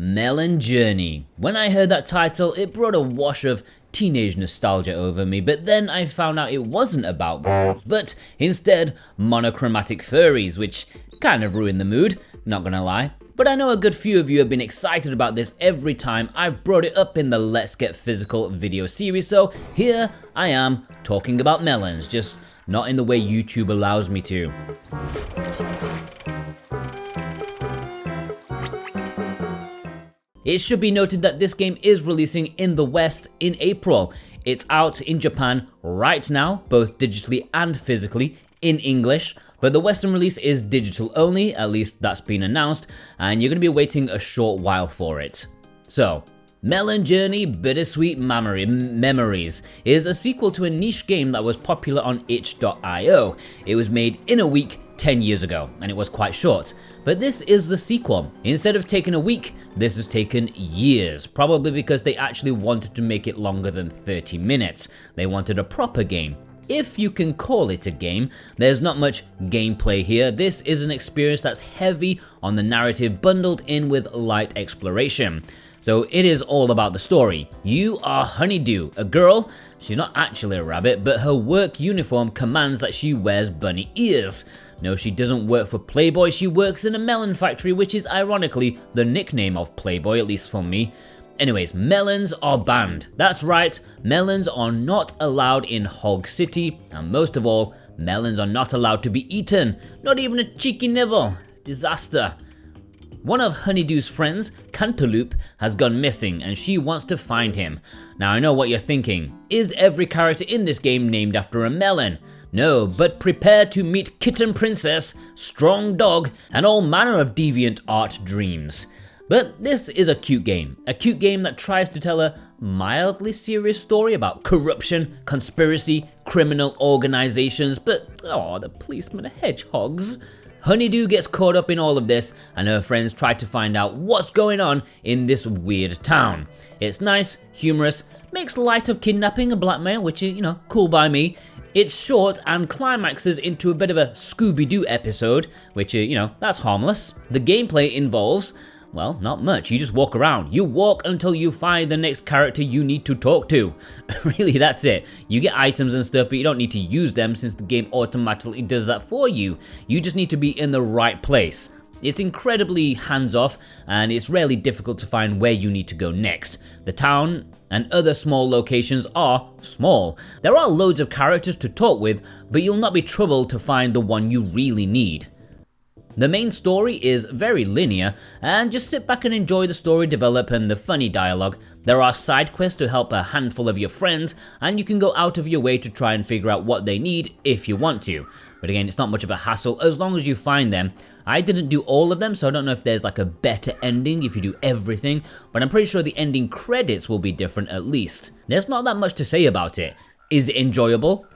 Melon Journey. When I heard that title, it brought a wash of teenage nostalgia over me, but then I found out it wasn't about wolves, but instead monochromatic furries, which kind of ruined the mood, not gonna lie. But I know a good few of you have been excited about this every time I've brought it up in the Let's Get Physical video series, so here I am talking about melons, just not in the way YouTube allows me to. It should be noted that this game is releasing in the West in April. It's out in Japan right now, both digitally and physically, in English, but the Western release is digital only, at least that's been announced, and you're going to be waiting a short while for it. So, Melon Journey Bittersweet Memories is a sequel to a niche game that was popular on itch.io. It was made in a week 10 years ago, and it was quite short. But this is the sequel. Instead of taking a week, this has taken years, probably because they actually wanted to make it longer than 30 minutes. They wanted a proper game. If you can call it a game, there's not much gameplay here. This is an experience that's heavy on the narrative, bundled in with light exploration. So it is all about the story. You are Honeydew, a girl. She's not actually a rabbit, but her work uniform commands that she wears bunny ears. No, she doesn't work for Playboy, she works in a melon factory, which is ironically the nickname of Playboy, at least for me. Anyways, melons are banned. That's right, melons are not allowed in Hog City, and most of all, melons are not allowed to be eaten. Not even a cheeky nibble. Disaster. One of Honeydew's friends, Cantaloupe, has gone missing and she wants to find him. Now I know what you're thinking. Is every character in this game named after a melon? No, but prepare to meet Kitten Princess, Strong Dog, and all manner of deviant art dreams. But this is a cute game that tries to tell a mildly serious story about corruption, conspiracy, criminal organizations, but oh, the policemen are hedgehogs. Honeydew gets caught up in all of this, and her friends try to find out what's going on in this weird town. It's nice, humorous, makes light of kidnapping and blackmail, which is, cool by me. It's short and climaxes into a bit of a Scooby-Doo episode, which, that's harmless. The gameplay involves, well, not much. You just walk around. You walk until you find the next character you need to talk to. Really, that's it. You get items and stuff, but you don't need to use them since the game automatically does that for you. You just need to be in the right place. It's incredibly hands-off, and it's rarely difficult to find where you need to go next. The town and other small locations are small. There are loads of characters to talk with, but you'll not be troubled to find the one you really need. The main story is very linear, and just sit back and enjoy the story develop and the funny dialogue. There are side quests to help a handful of your friends, and you can go out of your way to try and figure out what they need if you want to. But again, it's not much of a hassle as long as you find them. I didn't do all of them, so I don't know if there's like a better ending if you do everything, but I'm pretty sure the ending credits will be different at least. There's not that much to say about it. Is it enjoyable?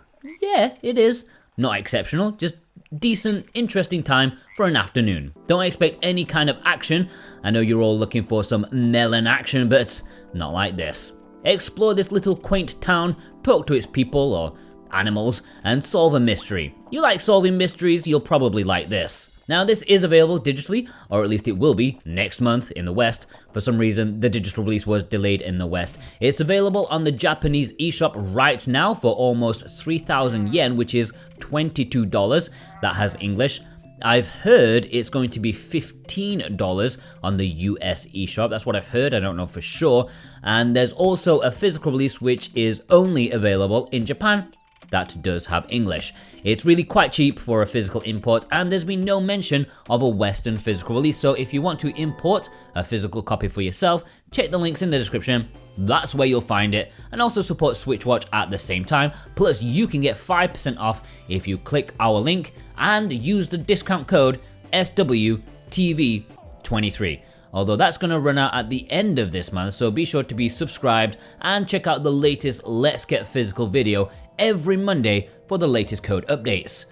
Yeah, it is. Not exceptional, just decent, interesting time for an afternoon. Don't expect any kind of action. I know you're all looking for some melon action, but not like this. Explore this little quaint town, talk to its people or animals, and solve a mystery. You like solving mysteries, you'll probably like this. Now this is available digitally, or at least it will be, next month in the West. For some reason, the digital release was delayed in the West. It's available on the Japanese eShop right now for almost 3,000 yen, which is $22. That has English. I've heard it's going to be $15 on the US eShop. That's what I've heard, I don't know for sure. And there's also a physical release which is only available in Japan. That does have English. It's really quite cheap for a physical import, and there's been no mention of a Western physical release, so if you want to import a physical copy for yourself, check the links in the description. That's where you'll find it, and also support SwitchWatch at the same time. Plus, you can get 5% off if you click our link and use the discount code SWTV23. Although that's going to run out at the end of this month, so be sure to be subscribed and check out the latest Let's Get Physical video every Monday for the latest code updates.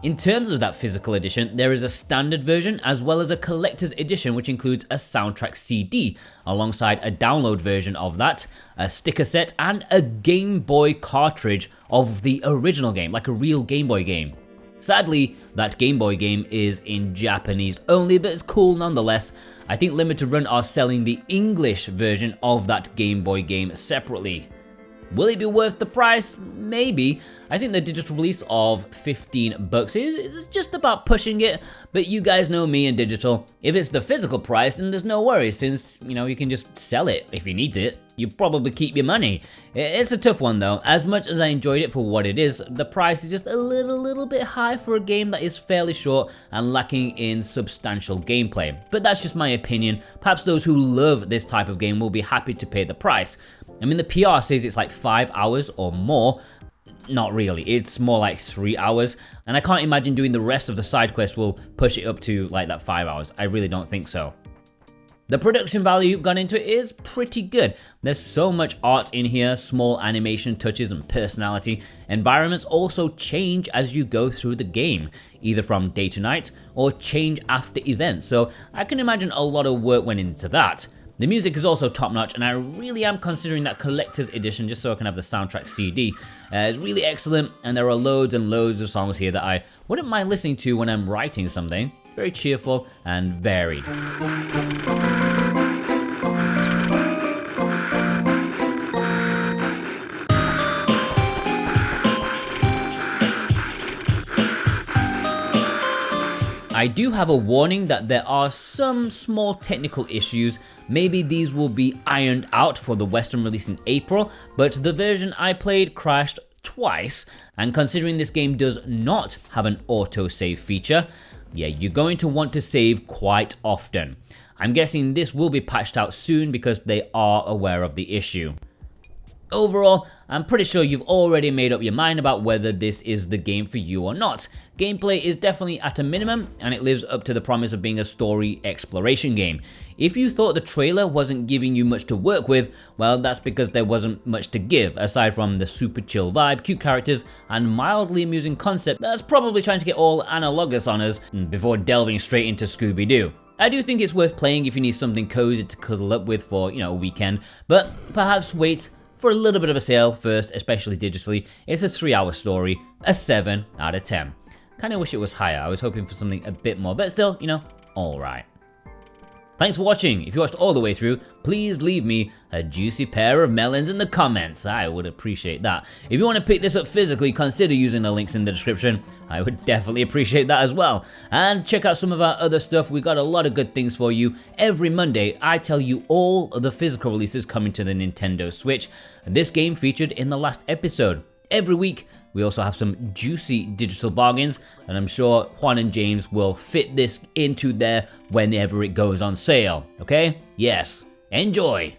In terms of that physical edition, there is a standard version as well as a collector's edition which includes a soundtrack CD alongside a download version of that, a sticker set, and a Game Boy cartridge of the original game, like a real Game Boy game. Sadly, that Game Boy game is in Japanese only, but it's cool nonetheless. I think Limited Run are selling the English version of that Game Boy game separately. Will it be worth the price? Maybe. I think the digital release of $15 is just about pushing it, but you guys know me and digital. If it's the physical price, then there's no worries, since, you can just sell it if you need it. You probably keep your money. It's a tough one though. As much as I enjoyed it for what it is, the price is just a little bit high for a game that is fairly short and lacking in substantial gameplay. But that's just my opinion. Perhaps those who love this type of game will be happy to pay the price. I mean, the PR says it's like 5 hours or more. Not really, it's more like 3 hours, and I can't imagine doing the rest of the side quest will push it up to like that 5 hours. I really don't think so. The production value gone into it is pretty good. There's so much art in here, small animation touches and personality. Environments also change as you go through the game, either from day to night or change after events, so I can imagine a lot of work went into that. The music is also top notch, and I really am considering that collector's edition just so I can have the soundtrack CD. It's really excellent, and there are loads and loads of songs here that I wouldn't mind listening to when I'm writing something. Very cheerful and varied. I do have a warning that there are some small technical issues. Maybe these will be ironed out for the Western release in April, but the version I played crashed twice, and considering this game does not have an autosave feature, yeah, you're going to want to save quite often. I'm guessing this will be patched out soon because they are aware of the issue. Overall, I'm pretty sure you've already made up your mind about whether this is the game for you or not. Gameplay is definitely at a minimum, and it lives up to the promise of being a story exploration game. If you thought the trailer wasn't giving you much to work with, well, that's because there wasn't much to give, aside from the super chill vibe, cute characters, and mildly amusing concept that's probably trying to get all analogous on us before delving straight into Scooby-Doo. I do think it's worth playing if you need something cozy to cuddle up with for, a weekend, but perhaps wait for a little bit of a sale first, especially digitally. It's a 3-hour story, a 7 out of 10. Kinda wish it was higher. I was hoping for something a bit more, but still, alright. Thanks for watching. If you watched all the way through, please leave me a juicy pair of melons in the comments. I would appreciate that. If you want to pick this up physically, consider using the links in the description. I would definitely appreciate that as well. And check out some of our other stuff. We got a lot of good things for you. Every Monday, I tell you all of the physical releases coming to the Nintendo Switch. This game featured in the last episode. Every week, we also have some juicy digital bargains, and I'm sure Juan and James will fit this into there whenever it goes on sale, okay? Yes, enjoy!